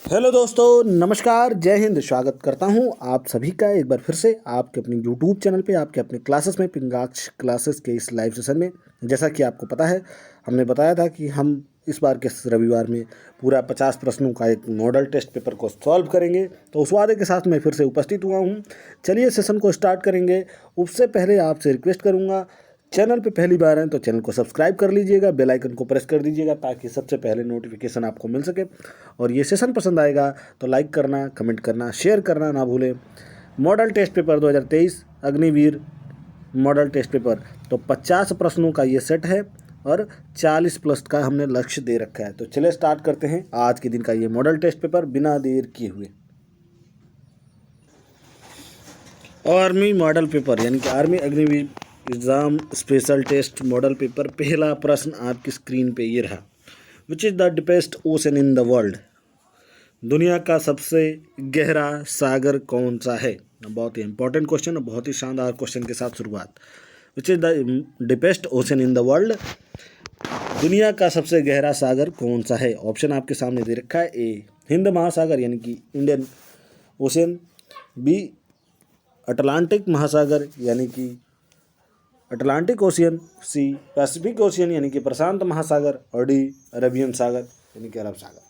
Hello दोस्तों, नमस्कार, जय हिंद। स्वागत करता हूं आप सभी का एक बार फिर से आपके अपने यूट्यूब चैनल पे, आपके अपने क्लासेस में, पिंगाक्ष क्लासेस के इस लाइव सेशन में। जैसा कि आपको पता है, हमने बताया था कि हम इस बार के रविवार में पूरा 50 प्रश्नों का एक मॉडल टेस्ट पेपर को सॉल्व करेंगे। तो उस वादे के साथ मैं फिर से उपस्थित हुआ हूँ। चलिए सेशन को स्टार्ट करेंगे। उससे पहले आपसे रिक्वेस्ट करूँगा, चैनल पे पहली बार हैं तो चैनल को सब्सक्राइब कर लीजिएगा, बेल आइकन को प्रेस कर दीजिएगा ताकि सबसे पहले नोटिफिकेशन आपको मिल सके। और ये सेशन पसंद आएगा तो लाइक करना, कमेंट करना, शेयर करना ना भूलें। Model test paper 2023 Agniveer model test paper, तो 50 प्रश्नों का ये सेट है और 40 प्लस का हमने लक्ष्य दे रखा है। तो चलिए स्टार्ट करते हैं आज के दिन का ये मॉडल टेस्ट पेपर बिना देर किए हुए। आर्मी मॉडल पेपर यानी कि army Agniveer exam special test model paper, पहला प्रश्न आपकी स्क्रीन पे ये रहा। Which is the deepest ocean in the world? दुनिया का सबसे गहरा सागर कौन सा है? बहुत ही इंपॉर्टेंट क्वेश्चन और बहुत ही शानदार क्वेश्चन के साथ शुरुआत। विच is the deepest ocean in the world? दुनिया का सबसे गहरा सागर कौन सा है? ऑप्शन आपके सामने दे रखा है। ए हिंद महासागर यानी कि इंडियन ओशन, बी अटलांटिक महासागर यानी कि अटलांटिक ओशियन, सी पैसिफिक ओशियन यानी कि प्रशांत महासागर, और डी अरेबियन सागर यानी कि अरब सागर।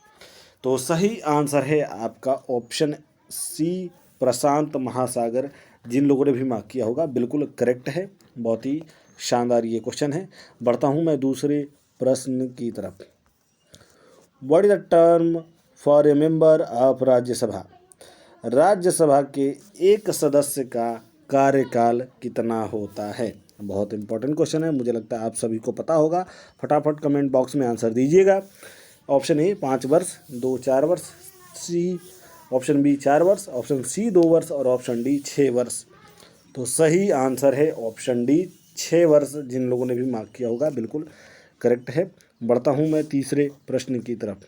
तो सही आंसर है आपका ऑप्शन सी, प्रशांत महासागर। जिन लोगों ने भी मार्क किया होगा बिल्कुल करेक्ट है। बहुत ही शानदार ये क्वेश्चन है। बढ़ता हूँ मैं दूसरे प्रश्न की तरफ। What is the term for a member of Rajya Sabha? Rajya Sabha के एक सदस्य का कार्यकाल कितना होता है? बहुत इंपॉर्टेंट क्वेश्चन है, मुझे लगता है आप सभी को पता होगा। फटाफट कमेंट बॉक्स में आंसर दीजिएगा। ऑप्शन ए 5 वर्ष, 2 4 वर्ष, सी ऑप्शन बी 4 वर्ष, ऑप्शन सी 2 वर्ष और ऑप्शन डी 6 वर्ष। तो सही आंसर है ऑप्शन डी 6 वर्ष। जिन लोगों ने भी मार्क किया होगा बिल्कुल करेक्ट है। बढ़ता हूँ मैं तीसरे प्रश्न की तरफ।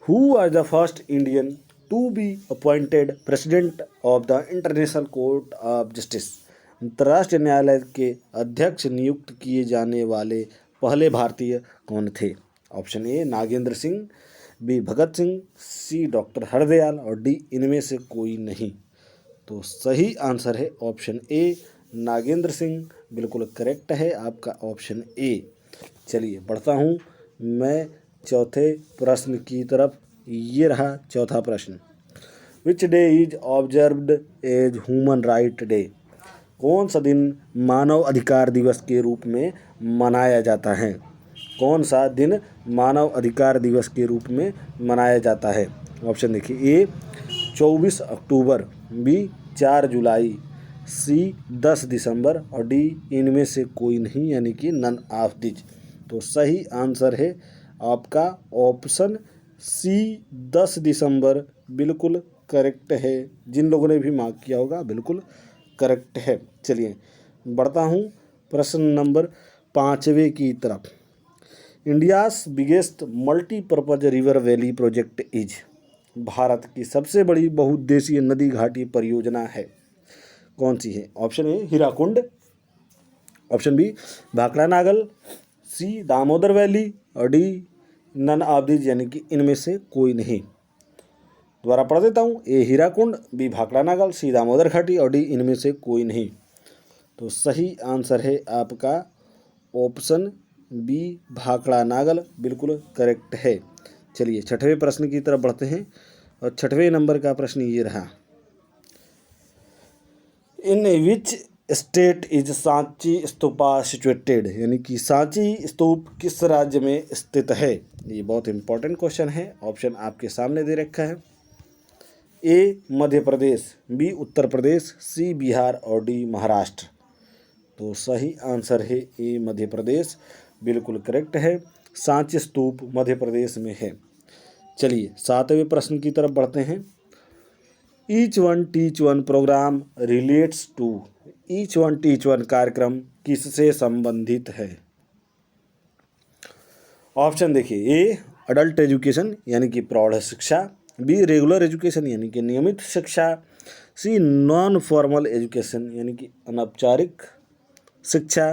Who was the first Indian to be appointed President of the International Court of Justice? अंतर्राष्ट्रीय न्यायालय के अध्यक्ष नियुक्त किए जाने वाले पहले भारतीय कौन थे? Option A Nagendra Singh, B Bhagat Singh, C doctor Hardayal और डी इनमें से कोई नहीं। तो सही आंसर है ऑप्शन ए नागेंद्र सिंह। बिल्कुल करेक्ट है आपका ऑप्शन ए। चलिए बढ़ता हूँ मैं चौथे प्रश्न की तरफ। ये रहा चौथा प्रश्न। Which day is observed as human right day? कौन सा दिन मानव अधिकार दिवस के रूप में मनाया जाता है? कौन सा दिन मानव अधिकार दिवस के रूप में मनाया जाता है? ऑप्शन देखिए। ए 24 अक्टूबर, बी 4 जुलाई, सी 10 दिसंबर और डी इनमें से कोई नहीं यानी कि नन ऑफ दिज। तो सही आंसर है आपका ऑप्शन सी 10 दिसंबर। बिल्कुल करेक्ट है। जिन लोगों ने भी मार्क किया होगा बिल्कुल करेक्ट है। चलिए बढ़ता हूँ प्रश्न नंबर 5वें की तरफ। India's biggest multipurpose river valley project is? Bharat की सबसे बड़ी बहुउद्देशीय नदी घाटी परियोजना है कौन सी है? Option A Hirakud, option B Bhakra Nangal, C Damodar valley और डी नन ऑफ दीज यानी कि इनमें से कोई नहीं। दोबारा पढ़ देता हूँ। ए हीराकुंड, बी भाखड़ा नागल, सी दामोदर घाटी और डी इनमें से कोई नहीं। तो सही आंसर है आपका ऑप्शन बी भाखड़ा नागल। बिल्कुल करेक्ट है। चलिए छठवें प्रश्न की तरफ बढ़ते हैं और छठवें नंबर का प्रश्न ये रहा। In which state is Sanchi stupa situated? यानी कि सांची स्तूप किस राज्य में स्थित है? ये बहुत इंपॉर्टेंट क्वेश्चन है। ऑप्शन आपके सामने दे रखा है। ए मध्य प्रदेश, बी उत्तर प्रदेश, सी बिहार और डी महाराष्ट्र। तो सही आंसर है ए मध्य प्रदेश। बिल्कुल करेक्ट है। सांची स्तूप मध्य प्रदेश में है। चलिए 7वें प्रश्न की तरफ बढ़ते हैं। Each one teach one program relates to? Each one teach one कार्यक्रम किससे संबंधित है? ऑप्शन देखिए। ए अडल्ट एजुकेशन यानी कि प्रौढ़ शिक्षा, बी रेगुलर एजुकेशन यानी कि नियमित शिक्षा, सी नॉन फॉर्मल एजुकेशन यानी कि अनौपचारिक शिक्षा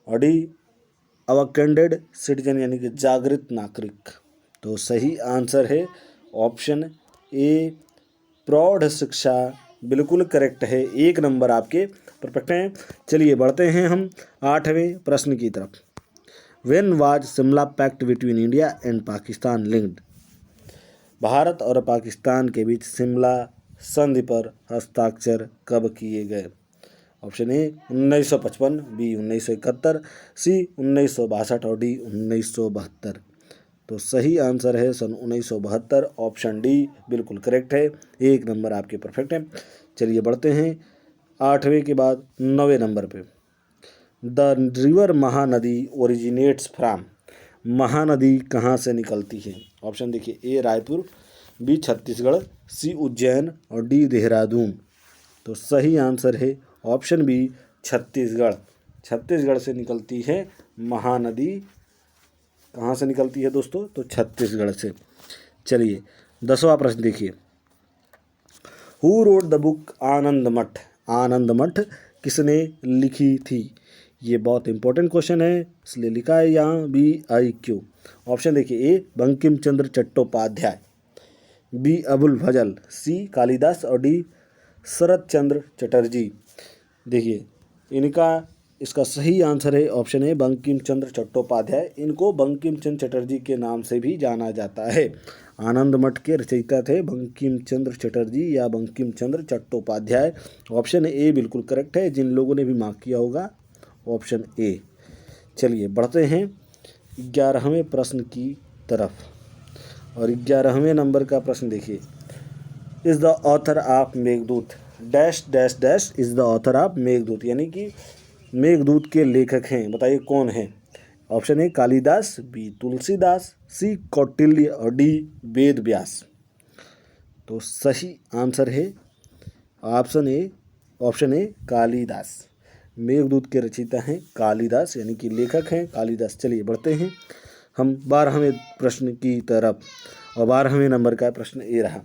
और डी अवेकेंडेड सिटीजन यानी कि जागृत नागरिक। तो सही आंसर है ऑप्शन ए, प्रौढ़ शिक्षा, बिल्कुल करेक्ट है। 1 नंबर आपके परफेक्ट हैं। चलिए बढ़ते हैं हम 8वें प्रश्न की तरफ। When was Shimla pact between India and Pakistan linked? भारत और पाकिस्तान के बीच शिमला संधि पर हस्ताक्षर कब किए गए? ऑप्शन ए 1955, बी 1971, सी 1962 और डी 1972। तो सही आंसर है सन 1972, ऑप्शन डी बिल्कुल करेक्ट है। 1 नंबर आपके परफेक्ट है। चलिए बढ़ते हैं 8वें के बाद 9वें नंबर पे। The river Mahanadi originates from? Mahanadi कहाँ से निकलती है? ऑप्शन देखिए, ए रायपुर, बी छत्तीसगढ़, सी उज्जैन और डी देहरादून। तो सही आंसर है ऑप्शन बी, छत्तीसगढ़। छत्तीसगढ़ से निकलती है महानदी। कहाँ से निकलती है दोस्तों? तो छत्तीसगढ़ से। चलिए 10वां प्रश्न देखिए। हु रोड द बुक आनंद मठ? आनंद मठ किसने लिखी थी? ये बहुत इंपॉर्टेंट क्वेश्चन है, इसलिए लिखा है यहाँ BIQ। ऑप्शन देखिए, ए बंकिम चंद्र चट्टोपाध्याय, बी अबुल फजल, सी कालिदास और डी शरत चंद्र चटर्जी। देखिए इसका सही आंसर है ऑप्शन है बंकिम चंद्र चट्टोपाध्याय। इनको बंकिम चंद्र चटर्जी के नाम से भी जाना जाता है। आनंद मठ के रचयिता थे बंकिम चंद्र चटर्जी या बंकिम चंद्र चट्टोपाध्याय। ऑप्शन ए बिल्कुल करेक्ट है। जिन लोगों ने भी मार्क किया होगा ऑप्शन ए। चलिए बढ़ते हैं 11वें प्रश्न की तरफ। और 11वें नंबर का प्रश्न देखिए। Is the author of Meghdoot dash dash dash is the author of Meghdoot, यानी कि मेघदूत के लेखक हैं, बताइए कौन है? Option A Kalidas, B Tulsidas, C Kautilya और डी वेद व्यास। तो सही आंसर है ऑप्शन ए कालिदास। मेघदूत के रचयिता हैं कालिदास, यानी कि लेखक हैं कालिदास। चलिए बढ़ते हैं हम 12वें प्रश्न की तरफ। और 12वें नंबर का प्रश्न ये रहा।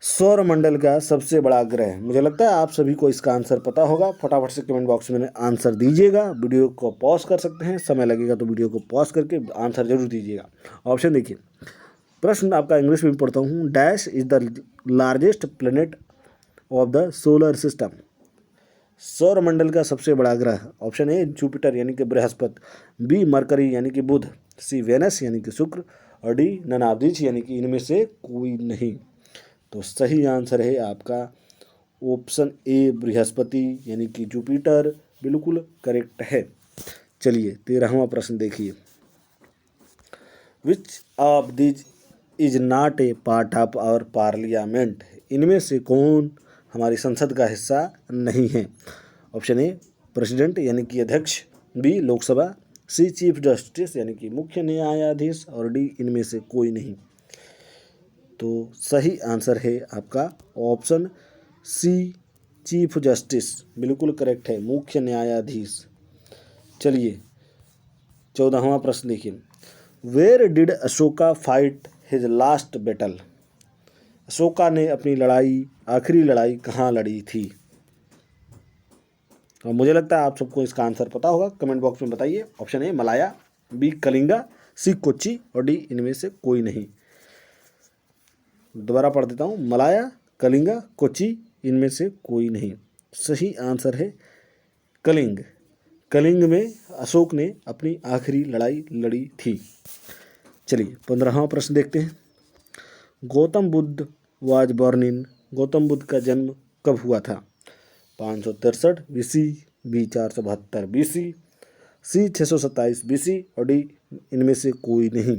सौरमंडल का सबसे बड़ा ग्रह? मुझे लगता है आप सभी को इसका आंसर पता होगा। फटाफट से कमेंट बॉक्स में आंसर दीजिएगा। वीडियो को पॉज कर सकते हैं, समय लगेगा तो वीडियो को पॉज करके आंसर जरूर दीजिएगा। ऑप्शन देखिए, प्रश्न आपका इंग्लिश में पढ़ता हूँ। Dash is the largest planet of the solar system? सौरमंडल का सबसे बड़ा ग्रह? ऑप्शन ए जुपिटर यानी कि बृहस्पति, बी मरकरी यानी कि बुध, सी वेनस यानी कि शुक्र और डी ननादिच यानी कि इनमें से कोई नहीं। तो सही आंसर है आपका ऑप्शन ए बृहस्पति यानी कि जुपिटर, बिल्कुल करेक्ट है। चलिए 13वां प्रश्न देखिए। Which of these is not a part of our parliament? इनमें से कौन हमारी संसद का हिस्सा नहीं है? ऑप्शन ए प्रेसिडेंट यानी कि अध्यक्ष, बी लोकसभा, सी चीफ जस्टिस यानी कि मुख्य न्यायाधीश और डी इनमें से कोई नहीं। तो सही आंसर है आपका ऑप्शन सी चीफ जस्टिस, बिल्कुल करेक्ट है, मुख्य न्यायाधीश। चलिए 14वां प्रश्न देखिए। Where did Ashoka fight his last battle? Ashoka ने अपनी आखिरी लड़ाई कहाँ लड़ी थी? और मुझे लगता है आप सबको इसका आंसर पता होगा, कमेंट बॉक्स में बताइए। Option A Malaya, B Kalinga, C Kochi और डी इनमें से कोई नहीं। दोबारा पढ़ देता हूँ, मलाया, कलिंगा, कोच्चि, इनमें से कोई नहीं। सही आंसर है कलिंग। कलिंग में अशोक ने अपनी आखिरी लड़ाई लड़ी थी। चलिए 15वां प्रश्न देखते हैं। Gautam Buddha was born in? Gautam Buddha का जन्म कब हुआ था? 563 BC, बी 472 BC, सी 627 BC और डी इनमें से कोई नहीं।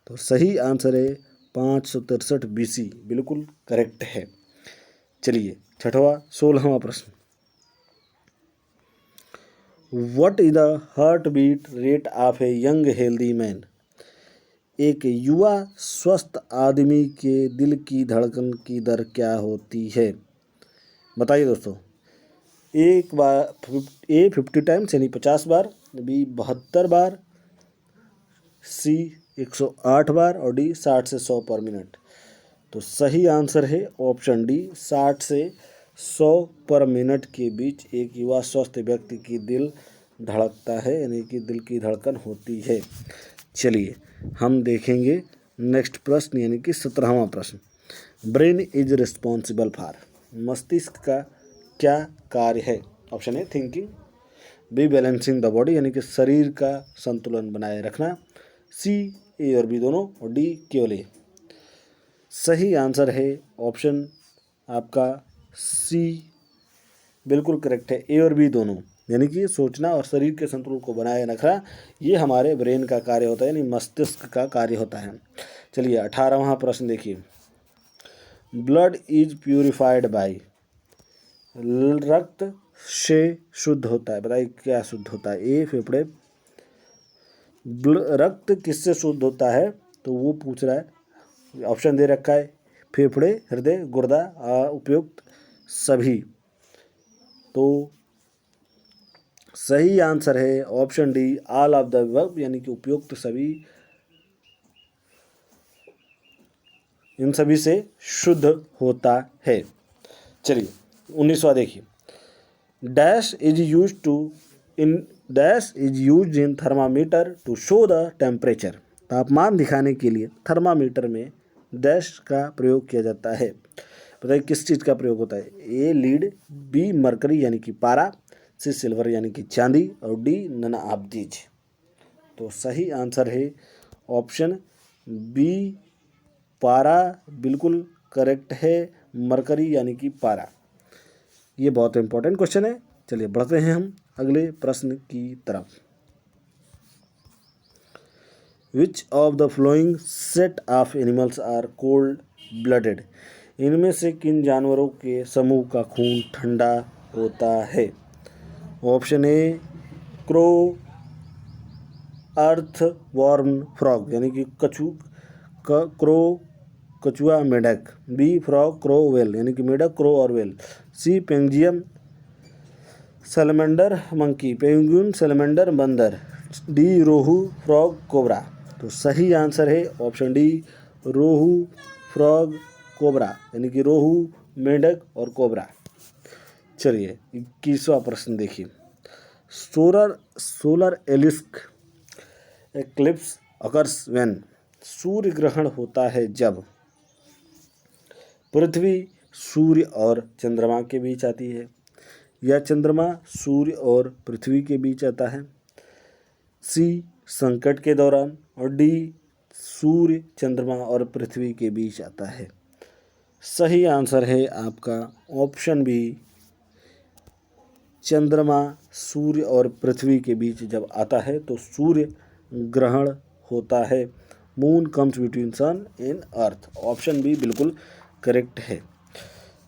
तो सही आंसर है 563 BC, बिल्कुल करेक्ट है। चलिए 16वां प्रश्न। What is the heart beat rate of a young healthy man? एक युवा स्वस्थ आदमी के दिल की धड़कन की दर क्या होती है? बताइए दोस्तों। एक बार ए 50 टाइम्स यानी 50 बार, बी 72 बार, सी 108 बार और डी 60 से 100 पर मिनट। तो सही आंसर है ऑप्शन डी 60 से 100 पर मिनट के बीच एक युवा स्वस्थ व्यक्ति की दिल धड़कता है, यानी कि दिल की धड़कन होती है। चलिए हम देखेंगे नेक्स्ट प्रश्न यानी कि 17वां प्रश्न। ब्रेन इज रिस्पॉन्सिबल फॉर, मस्तिष्क का क्या कार्य है? Option A thinking, B balancing the body यानी कि शरीर का संतुलन बनाए रखना, सी ए और बी दोनों, और डी केवल ए। सही आंसर है ऑप्शन आपका सी, बिल्कुल करेक्ट है। ए और बी दोनों यानी कि सोचना और शरीर के संतुलन को बनाए रखना, ये हमारे ब्रेन का कार्य होता है, यानी मस्तिष्क का कार्य होता है। चलिए 18वां प्रश्न देखिए। ब्लड इज प्यूरिफाइड बाय, रक्त से शुद्ध होता है, बताइए क्या शुद्ध होता है? ए फेफड़े, रक्त किससे शुद्ध होता है तो वो पूछ रहा है, ऑप्शन दे रखा है फेफड़े, हृदय, गुर्दा, उपयुक्त सभी। तो सही आंसर है option D all of the above, यानी कि उपयुक्त सभी, इन सभी से शुद्ध होता है। चलिए 19वां देखिए। Dash is use to in dash is use in thermometer to show the temperature, तापमान दिखाने के लिए थर्मामीटर में डैश का प्रयोग किया जाता है, बताइए किस चीज़ का प्रयोग होता है? ए लीड, बी मरकरी यानी कि पारा, सी सिल्वर यानी कि चांदी, और डी नन ऑफ दीज। तो सही आंसर है ऑप्शन बी पारा, बिल्कुल करेक्ट है, मरकरी यानी कि पारा। ये बहुत इंपॉर्टेंट क्वेश्चन है। चलिए बढ़ते हैं हम अगले प्रश्न की तरफ। Which of the following set of animals are cold blooded, इनमें से किन जानवरों के समूह का खून ठंडा होता है? Option A crow, earthworm frog यानी कि क्रो कछुआ मेढक, बी फ्रॉग क्रो वेल यानी कि मेढक, क्रो और वेल, सी पेंजियम सैलमेंडर मंकी, पेंगुइन सैलमेंडर बंदर, डी रोहू फ्रॉग कोबरा। तो सही आंसर है ऑप्शन डी रोहू फ्रॉग कोबरा यानी कि रोहू, मेंढक और कोबरा। चलिए 21वां प्रश्न देखिए। सोलर एलिस्क एक्लिप्स अकर्स व्हेन, सूर्य ग्रहण होता है जब पृथ्वी सूर्य और चंद्रमा के बीच आती है, या चंद्रमा सूर्य और पृथ्वी के बीच आता है, सी संकट के दौरान, और डी सूर्य चंद्रमा और पृथ्वी के बीच आता है। सही आंसर है आपका ऑप्शन बी, चंद्रमा सूर्य और पृथ्वी के बीच जब आता है तो सूर्य ग्रहण होता है। Moon comes between sun and earth, option B बिल्कुल करेक्ट है।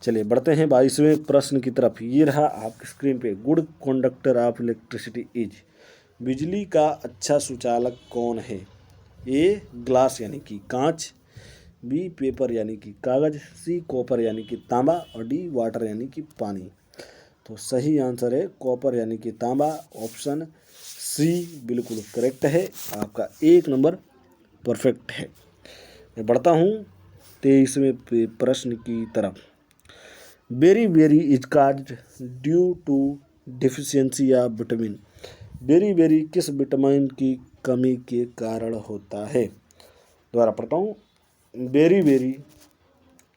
चलिए बढ़ते हैं 22वें प्रश्न की तरफ। ये रहा आपकी स्क्रीन पे। Good conductor of electricity is, बिजली का अच्छा सुचालक कौन है? ए ग्लास यानी कि कांच, बी पेपर यानी कि कागज, सी कॉपर यानी कि तांबा, और डी वाटर यानी कि पानी। तो सही आंसर है कॉपर यानी कि तांबा, ऑप्शन सी बिल्कुल करेक्ट है। आपका 1 नंबर परफेक्ट है। मैं बढ़ता हूँ 23वें प्रश्न की तरफ। Beriberi is caused due to deficiency of vitamin, beriberi किस विटामिन की कमी के कारण होता है? दोबारा पढ़ता हूँ। बेरी बेरी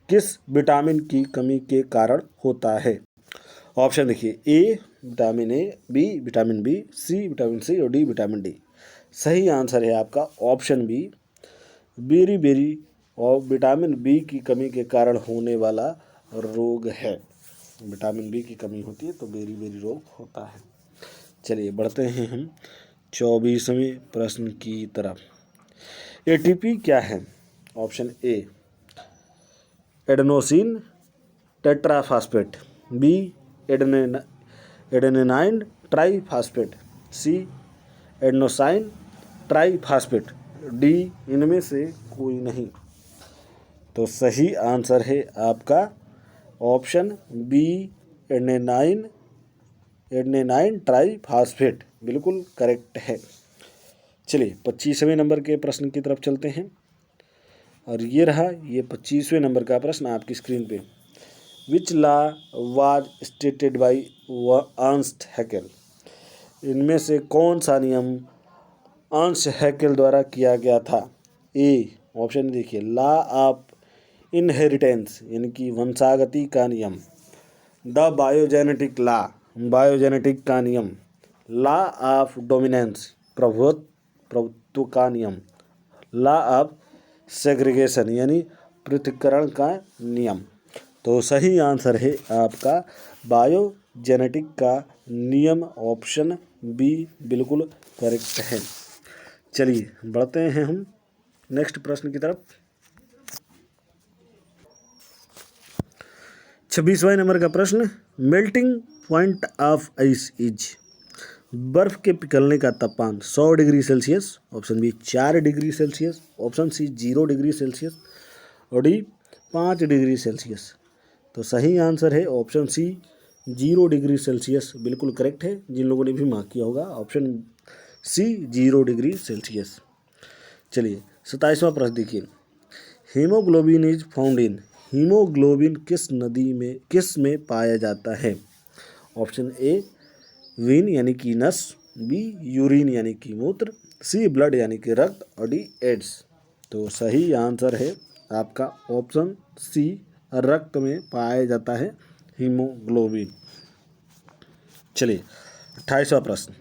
किस विटामिन की कमी के कारण होता है? ऑप्शन देखिए, A vitamin A, B vitamin B, C vitamin C, और डी विटामिन डी। सही आंसर है आपका ऑप्शन बी, बेरी बेरी और विटामिन बी की कमी के कारण होने वाला रोग है। विटामिन बी की कमी होती है तो बेरी बेरी रोग होता है। चलिए बढ़ते हैं हम 24वें प्रश्न की तरफ। एटीपी क्या है? Option A adenosine tetraphosphate, B adenine triphosphate, C adenosine triphosphate, D इनमें से कोई नहीं। तो सही आंसर है आपका ऑप्शन बी एडेनिनाइन ट्राईफास्फेट, बिल्कुल करेक्ट है। चलिए 25वें नंबर के प्रश्न की तरफ चलते हैं। और ये रहा ये 25वें नंबर का प्रश्न आपकी स्क्रीन पे। Which law was stated by Ernst Hückel, इनमें से कौन सा नियम अंश हैकेल द्वारा किया गया था? ए ऑप्शन देखिए, लॉ ऑफ इनहेरिटेंस यानी कि वंशागति का नियम, द बायोजेनेटिक लॉ बायोजेनेटिक का नियम, लॉ ऑफ डोमिनेंस प्रभुत्व का नियम, लॉ ऑफ सेग्रीगेशन यानी पृथक्करण का नियम। तो सही आंसर है आपका बायोजेनेटिक का नियम, ऑप्शन बी बिल्कुल करेक्ट है। चलिए बढ़ते हैं हम नेक्स्ट प्रश्न की तरफ। 26वां नंबर का प्रश्न, melting point of ice is, बर्फ के पिघलने का तापमान 100 degree Celsius, option B 4 degree Celsius, option C 0 degree Celsius और डी 5 डिग्री सेल्सियस। तो सही आंसर है ऑप्शन सी 0 डिग्री सेल्सियस, बिल्कुल करेक्ट है। जिन लोगों ने भी मार्क किया होगा ऑप्शन सी 0 डिग्री सेल्सियस। चलिए 27वां प्रश्न देखिए, haemoglobin is found in, haemoglobin किस में पाया जाता है? ऑप्शन ए वीन यानी कि नस, बी यूरिन यानी कि मूत्र, सी ब्लड यानी कि रक्त और डी एड्स। तो सही आंसर है आपका ऑप्शन सी, रक्त में पाया जाता है हीमोग्लोबिन। चलिए 28वां प्रश्न,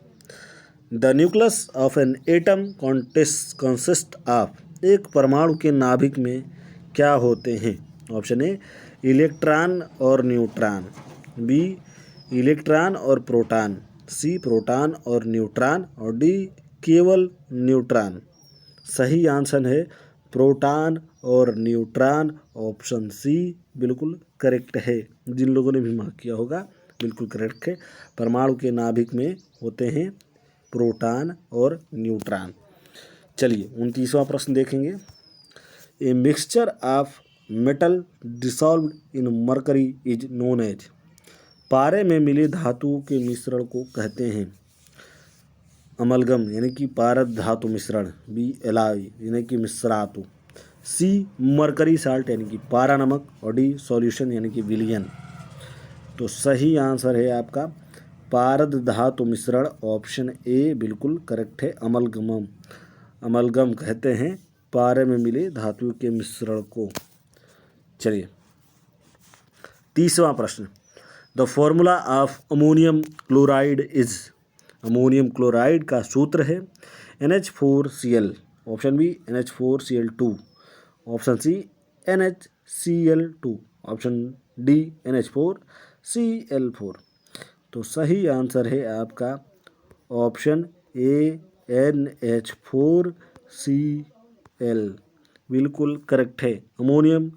the nucleus of an atom consist of, एक परमाणु के नाभिक में क्या होते हैं? ऑप्शन ए इलेक्ट्रॉन और न्यूट्रॉन, बी इलेक्ट्रॉन और प्रोटॉन, सी प्रोटॉन और न्यूट्रॉन और डी केवल न्यूट्रॉन। सही आंसर है प्रोटॉन और न्यूट्रॉन, ऑप्शन सी बिल्कुल करेक्ट है। जिन लोगों ने भी मार्क किया होगा बिल्कुल करेक्ट है। परमाणु के नाभिक में होते हैं प्रोटॉन और न्यूट्रॉन। चलिए 29वां प्रश्न देखेंगे, a mixture of metal dissolved in mercury is known as, पारे में मिले धातुओं के मिश्रण को कहते हैं अमलगम यानी कि पारद धातु मिश्रण, बी एलॉय यानी कि मिश्रातु, सी मरकरी साल्ट यानी कि पारा नमक और डी सॉल्यूशन यानी कि विलियन। तो सही आंसर है आपका पारद धातु मिश्रण, ऑप्शन ए बिल्कुल करेक्ट है। अमलगम कहते हैं पारे में मिले धातुओं के मिश्रण को। चलिए 30वां प्रश्न, the formula of ammonium chloride is, ammonium chloride का सूत्र है NH4Cl, option B NH4Cl2, option C NHCl2, option D NH4Cl4। तो सही आंसर है आपका ऑप्शन ए NH4Cl, बिल्कुल करेक्ट है, अमोनियम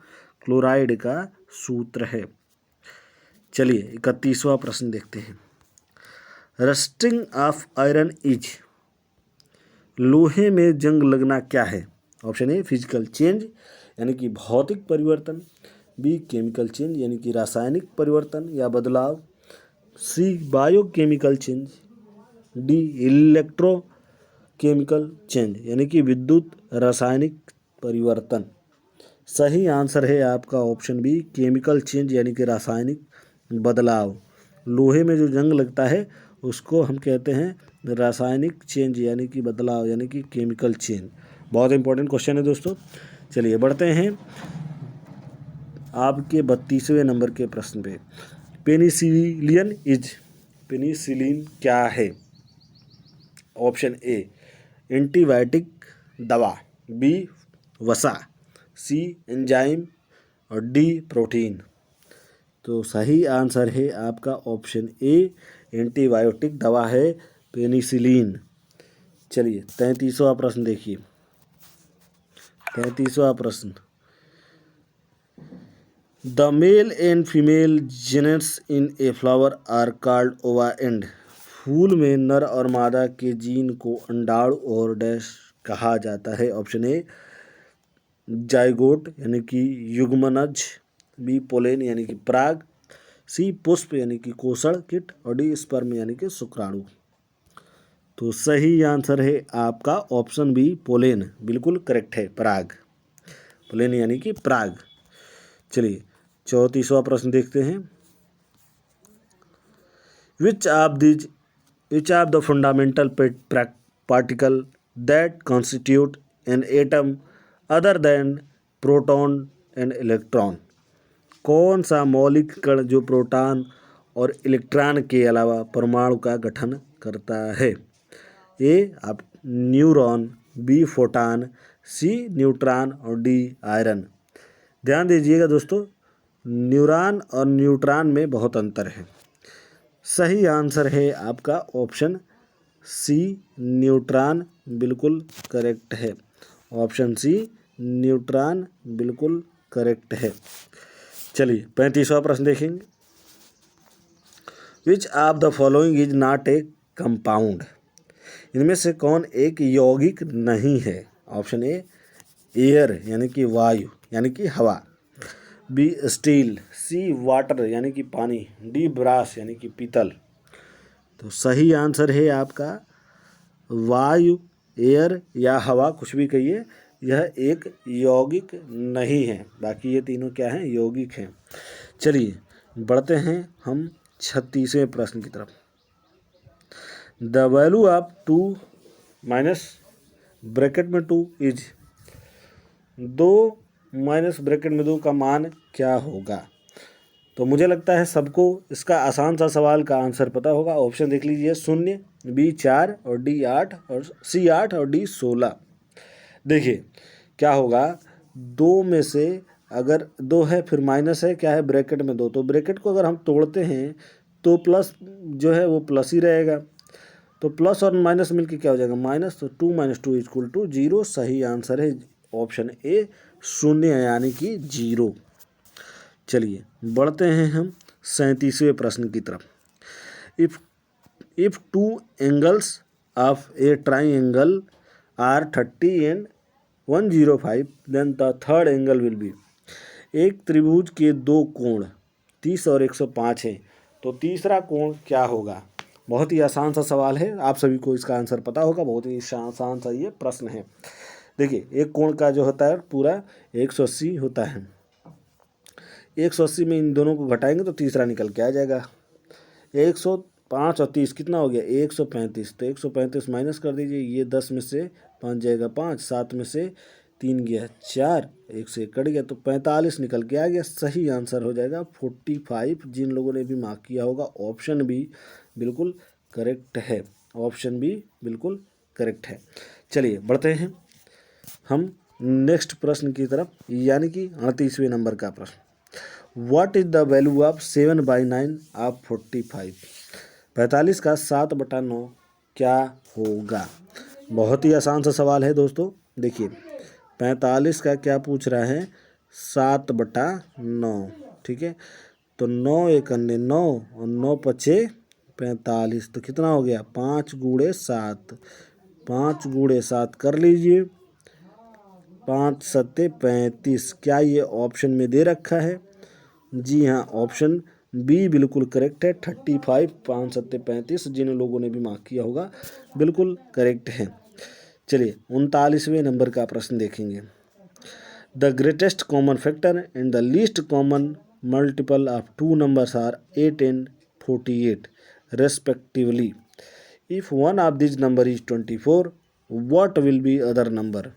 क्लोराइड का सूत्र है। चलिए 31वां प्रश्न देखते हैं, रस्टिंग ऑफ आयरन इज, लोहे में जंग लगना क्या है? ऑप्शन ए फिजिकल चेंज यानी कि भौतिक परिवर्तन, बी केमिकल चेंज यानी कि रासायनिक परिवर्तन या बदलाव, C biochemical change, D electrochemical change यानी कि विद्युत रासायनिक परिवर्तन। सही आंसर है आपका ऑप्शन बी केमिकल चेंज यानी कि रासायनिक बदलाव। लोहे में जो जंग लगता है उसको हम कहते हैं रासायनिक चेंज यानी कि बदलाव यानी कि केमिकल चेंज। बहुत इंपॉर्टेंट क्वेश्चन है दोस्तों। चलिए बढ़ते हैं आपके 32वें नंबर के प्रश्न पे, पेनिसिलिन इज, पेनिसिलिन क्या है? ऑप्शन ए एंटीबायोटिक दवा, बी वसा, सी एंजाइम और डी प्रोटीन। तो सही आंसर है आपका ऑप्शन ए एंटीबायोटिक दवा है पेनिसिलिन। चलिए 33वां प्रश्न देखिए, 33वां प्रश्न, the male and female gametes in a flower are called ova and, फूल में नर और मादा के जीन को अंडाणु और डैश कहा जाता है। ऑप्शन ए जाइगोट यानी कि युग्मनज, बी पोलेन यानी कि पराग, सी पुष्प यानी कि कोषण किट और डी स्पर्म यानी कि शुक्राणु। तो सही आंसर है आपका ऑप्शन बी पोलेन, बिल्कुल करेक्ट है, पराग, पोलेन यानी कि पराग। चलिए 34वां प्रश्न देखते हैं, विच of the fundamental particle that constitute an atom other than proton and electron? कौन सा मौलिक कण जो प्रोटॉन और इलेक्ट्रॉन के अलावा परमाणु का गठन करता है? ए आप न्यूरॉन, बी फोटॉन, सी न्यूट्रॉन और डी आयरन। ध्यान दीजिएगा दोस्तों, न्यूरॉन और न्यूट्रॉन में बहुत अंतर है। सही आंसर है आपका ऑप्शन सी न्यूट्रॉन, बिल्कुल करेक्ट है। ऑप्शन सी न्यूट्रॉन बिल्कुल करेक्ट है। चलिए 35वां प्रश्न देखेंगे। विच of the following is not A compound? इनमें से कौन एक यौगिक नहीं है? ऑप्शन ए एयर यानी कि वायु यानी कि हवा, बी स्टील, सी वाटर यानी कि पानी, डी ब्रास यानी कि पीतल। तो सही आंसर है आपका वायु, एयर या हवा, कुछ भी कहिए, यह एक यौगिक नहीं है। बाकी ये तीनों क्या हैं? यौगिक हैं। चलिए बढ़ते हैं हम 36वें प्रश्न की तरफ। The value of 2 minus bracket में 2 इज, 2 माइनस ब्रैकेट में 2 का मान क्या होगा? तो मुझे लगता है सबको इसका आसान सा सवाल का आंसर पता होगा। ऑप्शन देख लीजिए, 0, बी 4 और डी 8 और सी 8 और डी 16। देखिए क्या होगा, 2 में से अगर 2 है फिर माइनस है, क्या है? ब्रैकेट में 2, तो ब्रैकेट को अगर हम तोड़ते हैं तो प्लस जो है वो प्लस ही रहेगा। तो प्लस और माइनस मिलके क्या हो जाएगा? माइनस। तो 2 - 2 = 0। सही आंसर है ऑप्शन ए 0 यानी कि 0। चलिए बढ़ते हैं हम 37वें प्रश्न की तरफ। If 2 angles of a triangle are 30 and 105 then the third angle will be. एक त्रिभुज के 2 कोण 30 और 105 हैं, तो तीसरा कोण क्या होगा? बहुत ही आसान सा सवाल है, आप सभी को इसका आंसर पता होगा। बहुत ही आसान सा ये प्रश्न है। देखिए एक कोण का जो होता है पूरा 180 होता है। 180 में इन दोनों को घटाएंगे तो तीसरा निकल के आ जाएगा। 105 और 30 कितना हो गया? 135। तो 135 माइनस कर दीजिए, ये 10 में से 5 जाएगा 5, 7 में से 3 गया 4, 1 से कट गया तो 45 निकल के आ गया। सही आंसर हो जाएगा 45। जिन लोगों ने भी मार्क किया होगा, ऑप्शन बी बिल्कुल करेक्ट है। ऑप्शन बी बिल्कुल करेक्ट है। चलिए बढ़ते हैं हम नेक्स्ट प्रश्न की तरफ, यानी कि 38वें नंबर का प्रश्न। What is the value of 7/9 of 45? 45 का 7/9 क्या होगा? बहुत ही आसान सा सवाल है दोस्तों। देखिए 45 का क्या पूछ रहा है? 7/9, ठीक है। तो 9 × 9 और 9 × 5 45। तो कितना हो गया? 5 × 7, 5 × 7 कर लीजिए, 5 × 7 = 35। क्या ये ऑप्शन में दे रखा है? जी हाँ, ऑप्शन बी बिल्कुल करेक्ट है। 35, 5 × 7 = 35। जिन लोगों ने भी मार्क किया होगा बिल्कुल करेक्ट है। चलिए 39वें नंबर का प्रश्न देखेंगे। The greatest common factor and the least common multiple of 2 numbers are 8 and 48 respectively. If one of this number is 24, what will be other number?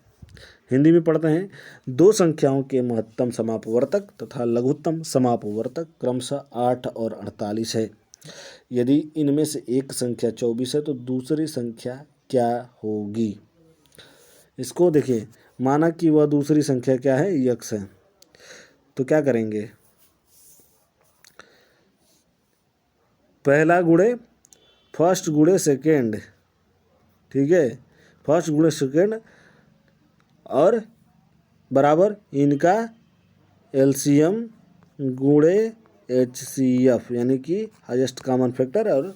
Hindi में पढ़ते हैं। 2 संख्याओं के महत्तम समापवर्तक तथा लघुत्तम समापवर्तक क्रमशः 8 और 48 है। यदि इनमें से एक संख्या 24 है तो दूसरी संख्या क्या होगी? इसको देखिए, माना कि वह दूसरी संख्या क्या है? यक्स है। तो क्या करेंगे? पहला गुणे फर्स्ट गुणे सेकेंड, ठीक है। फर्स्ट गुणे सेकेंड और बराबर इनका एलसीएम गुणे HCF यानी कि हाईएस्ट कॉमन फैक्टर और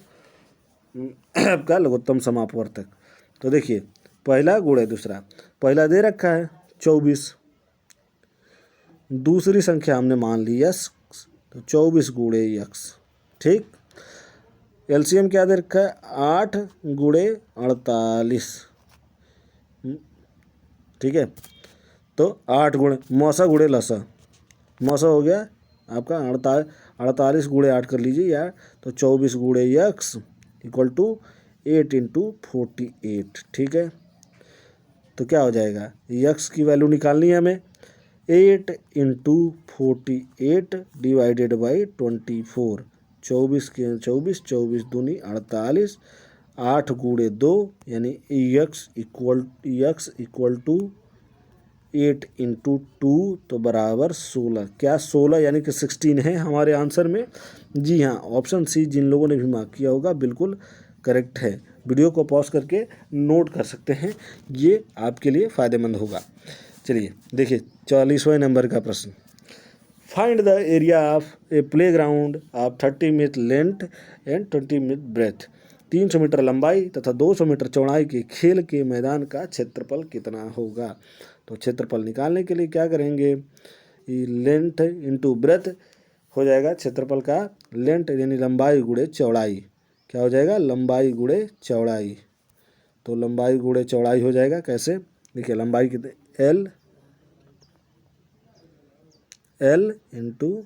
आपका लघुत्तम समापवर्तक। तो देखिए पहला गुणे दूसरा, पहला दे रखा है 24, दूसरी संख्या हमने मान ली यस, तो 24 गुणे यक्स, ठीक। एलसीएम क्या दे रखा है? 8 गुणे 48, ठीक है। तो 8 गुणे मौसा गुणे लसा, मौसा हो गया आपका 48 गुणे 8 कर लीजिए यार। तो 24 गुणे यक्स = 8 × 48, ठीक है। तो क्या हो जाएगा, यक्स की वैल्यू निकालनी है हमें। 8 इंटू 48 डिवाइडेड बाई 24, 24 के 24, 24 दूनी 48, 8 गुणे 2 यानी यक्स इक्वल टू 8 इंटू 2 तो बराबर 16। क्या 16 यानी कि 16 है हमारे आंसर में? जी हाँ, ऑप्शन सी जिन लोगों ने भी मार्क किया होगा बिल्कुल करेक्ट है। वीडियो को पॉज करके नोट कर सकते हैं, ये आपके लिए फ़ायदेमंद होगा। चलिए देखिए 44वें नंबर का प्रश्न। Find the area of a playground of 30 meter length and 20 meter breadth. 300 meter लंबाई तथा 200 मीटर चौड़ाई के खेल के मैदान का क्षेत्रफल कितना होगा? तो क्षेत्रफल निकालने के लिए क्या करेंगे, लेंथ इंटू ब्रेथ हो जाएगा क्षेत्रफल का, लेंथ यानी लंबाई गुणे चौड़ाई, क्या हो जाएगा, लंबाई गुणे चौड़ाई। तो लंबाई गुणे चौड़ाई हो जाएगा कैसे, देखिए लंबाई कितने, एल इंटू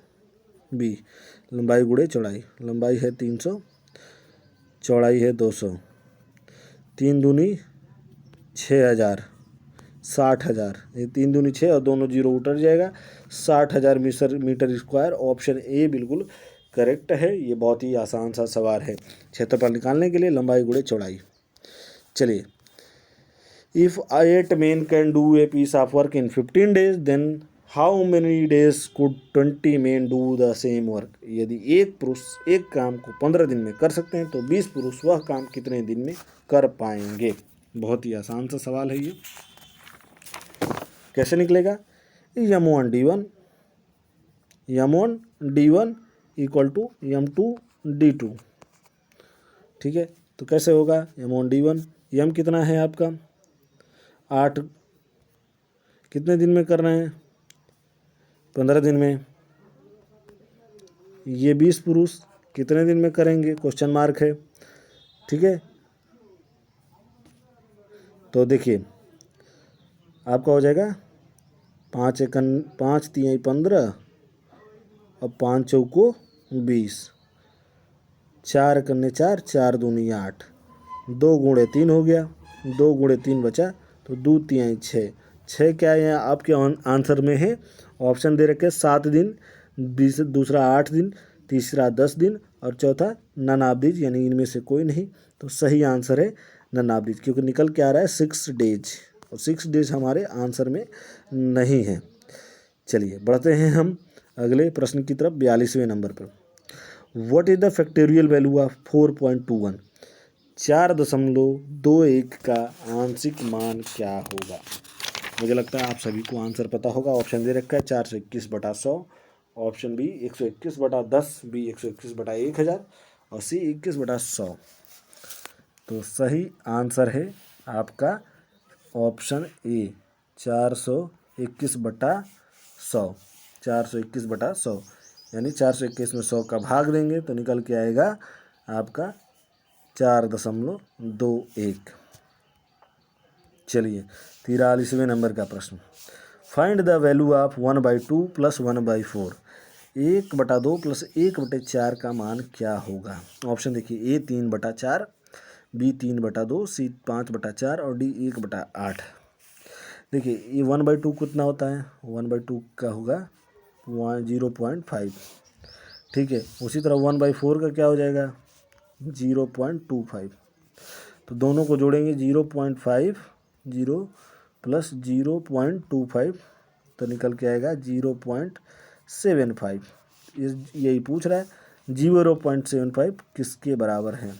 बी, लंबाई गुणे चौड़ाई। लंबाई है 300, चौड़ाई है 200, 3 दूनी 6000, 60,000, ये 3 दूनी 6 और दोनों जीरो उतर जाएगा, 60,000 मीटर स्क्वायर। ऑप्शन ए बिल्कुल करेक्ट है। ये बहुत ही आसान सा सवाल है क्षेत्रफल निकालने के लिए, लंबाई गुणे चौड़ाई। चलिए, if 8 men can do a piece of work in 15 days, then how many days could 20 men do the same work. यदि एक पुरुष एक काम को 15 दिन में कर सकते हैं तो 20 पुरुष वह काम कितने दिन में कर पाएंगे? बहुत ही आसान सा सवाल है ये। कैसे निकलेगा, m1 d1 equal to m2 d2। ठीक है, तो कैसे होगा, m1 d1, m कितना है आपका 8, कितने दिन में कर रहे हैं, 15 दिन में। ये 20 पुरुष कितने दिन में करेंगे, क्वेश्चन मार्क है। ठीक है, तो देखिए आपका हो जाएगा 5 3 15 और 5 चौको 20, 4 करने 4, 4 दूनी 8, 2 गुणे 3 हो गया, 2 गुणे 3 बचा, तो 2 3 6, 6 क्या है आपके आंसर में है, ऑप्शन दे रखे 7 दिन, दूसरा 8 दिन, तीसरा 10 दिन और चौथा ननाब्दीज, यानी इनमें से कोई नहीं। तो सही आंसर है ननाब्दीज, क्योंकि निकल के आ रहा है 6 डेज, और 6 डेज हमारे आंसर में नहीं है। चलिए बढ़ते हैं हम अगले प्रश्न की तरफ, 42वें नंबर पर। What is the factorial value of 4.21? 4.21 का आंशिक मान क्या होगा? मुझे लगता है आप सभी को आंसर पता होगा। ऑप्शन दे रखा है 421/100, ऑप्शन बी 121/10, बी 121/1000 और सी 21/100। तो सही आंसर है आपका ऑप्शन ए 421/100, 421/100, यानी 421 में 100 का भाग देंगे तो निकल के आएगा आपका 4.21। चलिए 43वें नंबर का प्रश्न। Find the value of 1/2 plus 1/4। 1/2 plus 1/4 का मान क्या होगा? ऑप्शन देखिए, ए 3/4, बी 3/2, सी 5/4 और डी 1/8। देखिए ये 1/2 कितना होता है, 1/2 का होगा 0.5। ठीक है, उसी तरह 1/4 का क्या हो जाएगा 0.25। तो दोनों को जोड़ेंगे 0.5 प्लस 0.25 तो निकल के आएगा 0.75। यही पूछ रहा है 0.75 किसके बराबर है।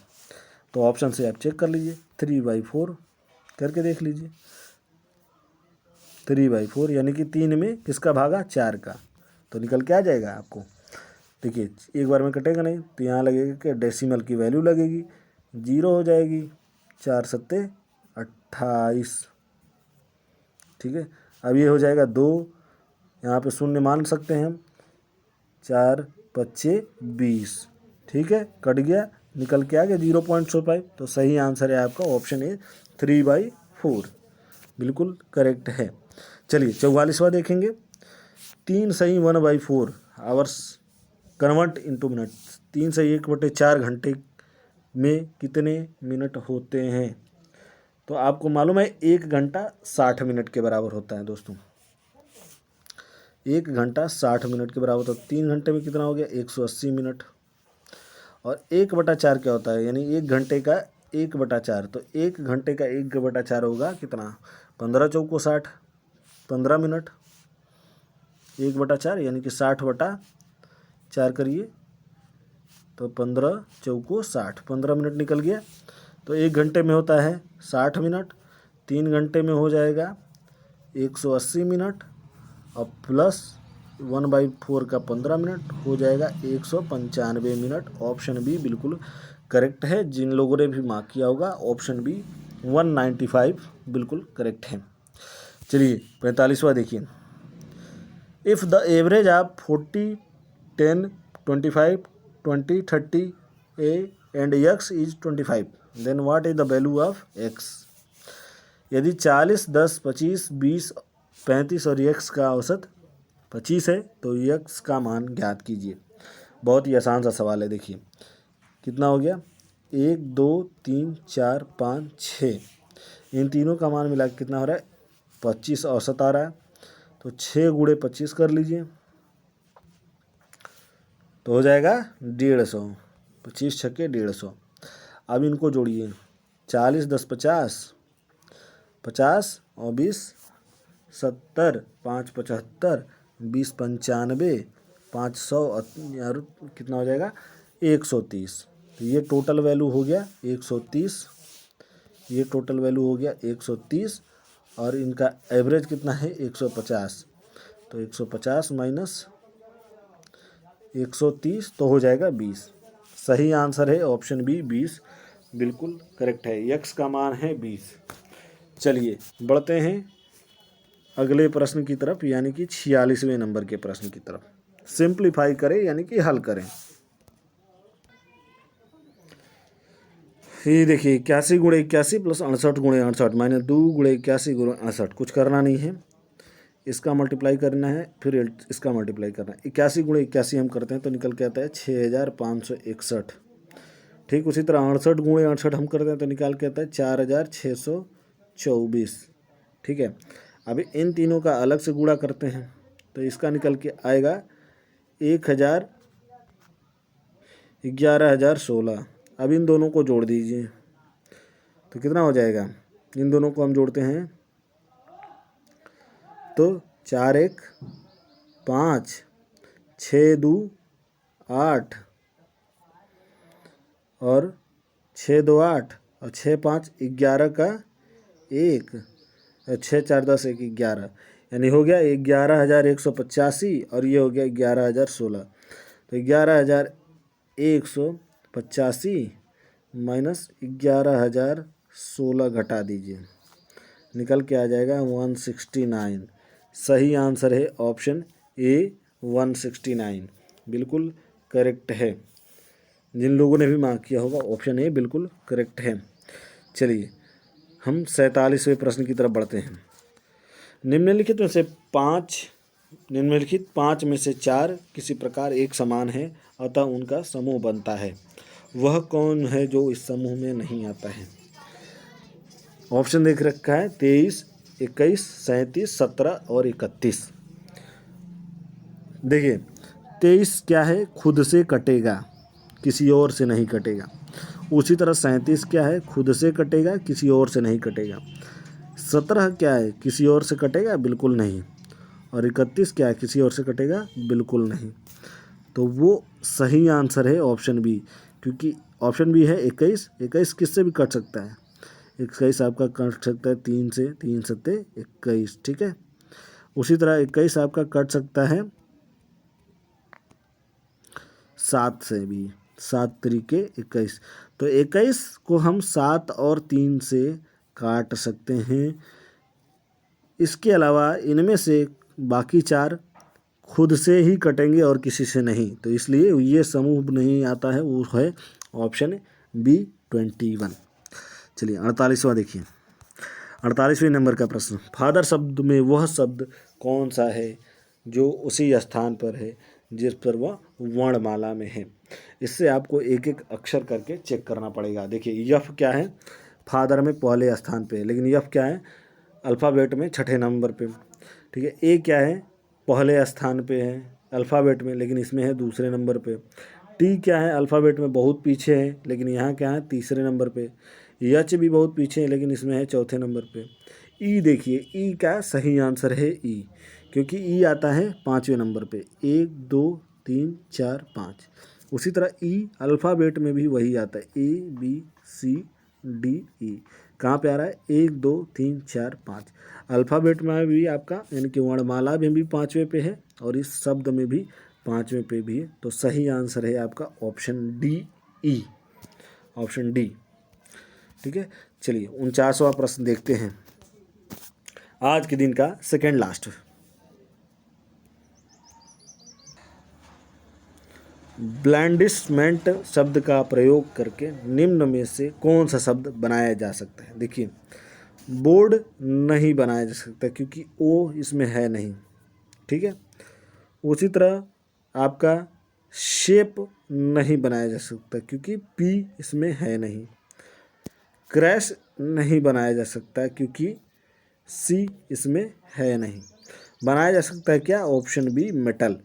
तो ऑप्शन से आप चेक कर लीजिए, 3/4 करके देख लीजिए। 3/4 यानी कि 3 में किसका भागा, 4 का, तो निकल के आ जाएगा आपको। देखिए एक बार में कटेगा नहीं, तो यहाँ लगेगा कि डेसिमल की वैल्यू लगेगी, 0 हो जाएगी, 4 7 28। ठीक है, अब ये हो जाएगा 2, यहाँ पे शून्य मान सकते हैं हम, 4 5 20। ठीक है, कट गया, निकल के आ गया 0.05। तो सही आंसर है आपका ऑप्शन ए 3/4, बिल्कुल करेक्ट है। चलिए 44वां देखेंगे। 3 सही 1/4 आवर्स कन्वर्ट इनटू मिनट्स। 3 सही 1/4 घंटे में कितने मिनट होते हैं? तो आपको मालूम है 1 घंटा 60 मिनट के बराबर होता है दोस्तों। 1 घंटा 60 मिनट के बराबर होता है। 3 घंटे में कितना हो गया? 180 मिनट। और 1/4 क्या होता है? यानी 1 घंटे का 1/4। तो 1 घंटे का 1/4 होगा कितना? 15 चौको 60, 15 मिनट। 1/4 यानी कि 60/4 करिए तो 15 चौको 60, 15 मिनट निकल गया। तो 1 घंटे में होता है 60 मिनट, 3 घंटे में हो जाएगा 180 मिनट और प्लस 1/4 का 15 मिनट हो जाएगा 195 मिनट। ऑप्शन बी बिल्कुल करेक्ट है। जिन लोगों ने भी मार्क किया होगा ऑप्शन बी 195 बिल्कुल करेक्ट है। चलिए 45वां देखिए। If the average of 40, 10, 25, 20, 30 a and x is 25 then what is the value of x। यदि 40, 10, 25, 20, 35 और x का औसत 25 है तो x का मान ज्ञात कीजिए। बहुत ही आसान सा सवाल है। देखिए कितना हो गया? 1, 2, 3, 4, 5, 6। इन तीनों का मान मिला के कितना हो रहा है? 25 औसत आ रहा है। तो 6 × 25 कर लीजिए तो हो जाएगा 150। 25 छक्के 150। अब इनको जोड़िए। 40, 10, 50, 50 और 20 70, 5 75, 20 95, 500 और कितना हो जाएगा? 130। तो ये टोटल वैल्यू हो गया 130। ये टोटल वैल्यू हो गया 130 और इनका एवरेज कितना है? 150। तो 150 माइनस 130 तो हो जाएगा 20। सही आंसर है ऑप्शन बी 20 बिल्कुल करेक्ट है। यक्स का मान है 20। चलिए बढ़ते हैं अगले प्रश्न की तरफ, यानी कि 46वें नंबर के प्रश्न की तरफ। सिंप्लीफाई करें यानी कि हल करें। ये देखिए 81 × 81 प्लस 68 × 68 माइनस 2 × 81 × 68। कुछ करना नहीं है, इसका मल्टीप्लाई करना है फिर इसका मल्टीप्लाई करना है। 81 × 81 हम करते हैं तो निकल के आता है 6561। ठीक उसी तरह 68 × 68 हम करते हैं तो निकाल के आता है 4624। ठीक है। अभी इन तीनों का अलग से गुणा करते हैं तो इसका निकल के आएगा 11,016। अब इन दोनों को जोड़ दीजिए तो कितना हो जाएगा? इन दोनों को हम जोड़ते हैं तो 4 1 5, 6 2 8 और 6 2 8 और 6 5 11 का 1, 6 4 10 1 11, यानी हो गया 11,185 और ये हो गया 11,016। तो 11,185 माइनस 11,016 घटा दीजिए, निकल के आ जाएगा 169। सही आंसर है ऑप्शन ए 169 बिल्कुल करेक्ट है। जिन लोगों ने भी मार्क किया होगा ऑप्शन ए बिल्कुल करेक्ट है। चलिए हम 47वें प्रश्न की तरफ बढ़ते हैं। निम्नलिखित में से 4 किसी प्रकार एक समान है अतः उनका समूह बनता है। वह कौन है जो इस समूह में नहीं आता है? ऑप्शन देख रखा है 23, 21, 37, 17 और 31। देखिए 23 क्या है? खुद से कटेगा, किसी और से नहीं कटेगा। उसी तरह 37 क्या है? खुद से कटेगा, किसी और से नहीं कटेगा। 17 क्या है? किसी और से कटेगा? बिल्कुल नहीं। और 31 क्या है? किसी और से कटेगा? बिल्कुल नहीं। तो वो सही आंसर है ऑप्शन बी, क्योंकि ऑप्शन बी है 21। 21 किससे भी कट सकता है? 21 आपका कट सकता है 3 से, 3 सत्ते 21। ठीक है। उसी तरह 21 आपका कट सकता है 7 से भी, 7 तरीके 21। तो 21 को हम 7 और 3 से काट सकते हैं। इसके अलावा इनमें से बाकी 4 खुद से ही कटेंगे और किसी से नहीं, तो इसलिए ये समूह नहीं आता है। वो है ऑप्शन बी 21। चलिए 48वां देखिए। 48वें नंबर का प्रश्न। फादर शब्द में वह शब्द कौन सा है जो उसी स्थान पर है जिस पर वह वर्णमाला में है? इससे आपको एक एक अक्षर करके चेक करना पड़ेगा। देखिए यफ क्या है? फादर में पहले स्थान पे है, लेकिन एफ क्या है अल्फ़ाबेट में छठे नंबर पे, ठीक है। ए क्या है पहले स्थान पे है अल्फ़ाबेट में, लेकिन इसमें है दूसरे नंबर पे। टी क्या है अल्फ़ाबेट में बहुत पीछे है, लेकिन यहाँ क्या है तीसरे नंबर पे। एच भी बहुत पीछे है, लेकिन इसमें है चौथे नंबर पे। ई देखिए, ई का सही आंसर है ई, क्योंकि ई आता है 5वें नंबर पे, 1 2 3 4 5। उसी तरह ई अल्फ़ाबेट में भी वही आता है, A B C D E. कहाँ पे आ रहा है 1 2 3 4 5। अल्फ़ाबेट में भी आपका यानी कि वर्णमाला में भी 5वें पे है और इस शब्द में भी 5वें पे भी है। तो सही आंसर है आपका option D E, option D, ठीक है। चलिए 49वां प्रश्न देखते हैं, आज के दिन का सेकेंड लास्ट। ब्लैंडिशमेंट शब्द का प्रयोग करके निम्न में से कौन सा शब्द बनाया जा सकता है। देखिए बोर्ड नहीं बनाया जा सकता क्योंकि ओ इसमें है नहीं, ठीक है। उसी तरह आपका शेप नहीं बनाया जा सकता क्योंकि पी इसमें है नहीं। क्रैश नहीं बनाया जा सकता क्योंकि सी इसमें है नहीं। बनाया जा सकता है क्या, ऑप्शन बी मेटल।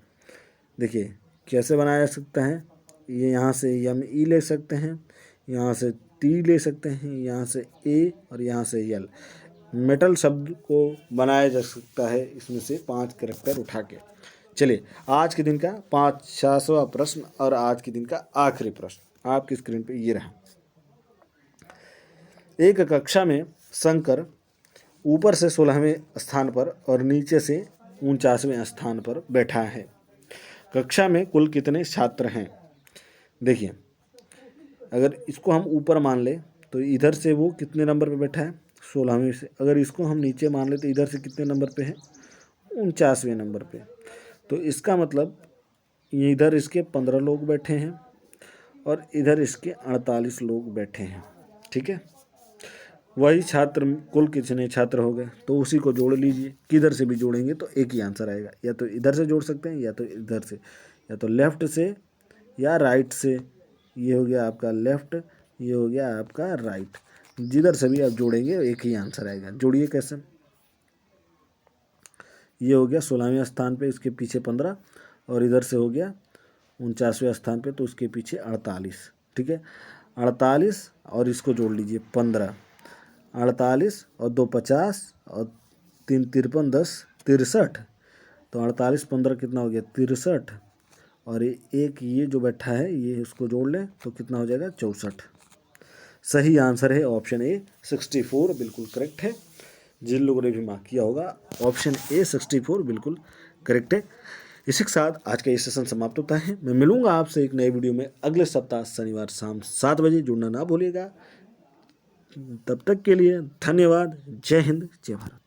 देखिए कैसे बनाया जा सकता है, ये यहाँ से एम ई ले सकते हैं, यहाँ से टी ले सकते हैं, यहाँ से ए और यहाँ से यल। मेटल शब्द को बनाया जा सकता है इसमें से 5 कैरेक्टर उठा के। चलिए आज के दिन का 50वां प्रश्न और आज के दिन का आखिरी प्रश्न आपकी स्क्रीन पे ये रहा। एक कक्षा में शंकर ऊपर से 16वें स्थान पर और नीचे से 49वें स्थान पर बैठा है। कक्षा में कुल कितने छात्र हैं। देखिए अगर इसको हम ऊपर मान ले तो इधर से वो कितने नंबर पे बैठा है 16वें से, अगर इसको हम नीचे मान ले तो इधर से कितने नंबर पे है 49वें नंबर पे। तो इसका मतलब इधर इसके 15 लोग बैठे हैं और इधर इसके 48 लोग बैठे हैं, ठीक है। वही छात्र कुल कितने छात्र हो गए तो उसी को जोड़ लीजिए, किधर से भी जोड़ेंगे तो एक ही आंसर आएगा। या तो इधर से जोड़ सकते हैं या तो इधर से, या तो लेफ़्ट से या राइट से। ये हो गया आपका लेफ़्ट, ये हो गया आपका राइट, जिधर से भी आप जोड़ेंगे एक ही आंसर आएगा। जोड़िए कैसे, ये हो गया 16वें स्थान पे, इसके पीछे 15 और इधर से हो गया 49वें स्थान पे तो उसके पीछे 48, ठीक है। 48 और इसको जोड़ लीजिए 15, 48 और 2 50 और 3 53 10 63। तो 48 15 कितना हो गया 63 और एक ये जो बैठा है ये इसको जोड़ लें तो कितना हो जाएगा 64। सही आंसर है ऑप्शन ए 64, बिल्कुल करेक्ट है। जिन लोगों ने भी मार्क किया होगा ऑप्शन ए 64 बिल्कुल करेक्ट है। इसी के साथ आज का ये सेशन समाप्त होता है। मैं मिलूंगा आपसे एक नए वीडियो में अगले सप्ताह शनिवार शाम 7 बजे। जुड़ना ना भूलिएगा। तब तक के लिए धन्यवाद। जय हिंद, जय भारत।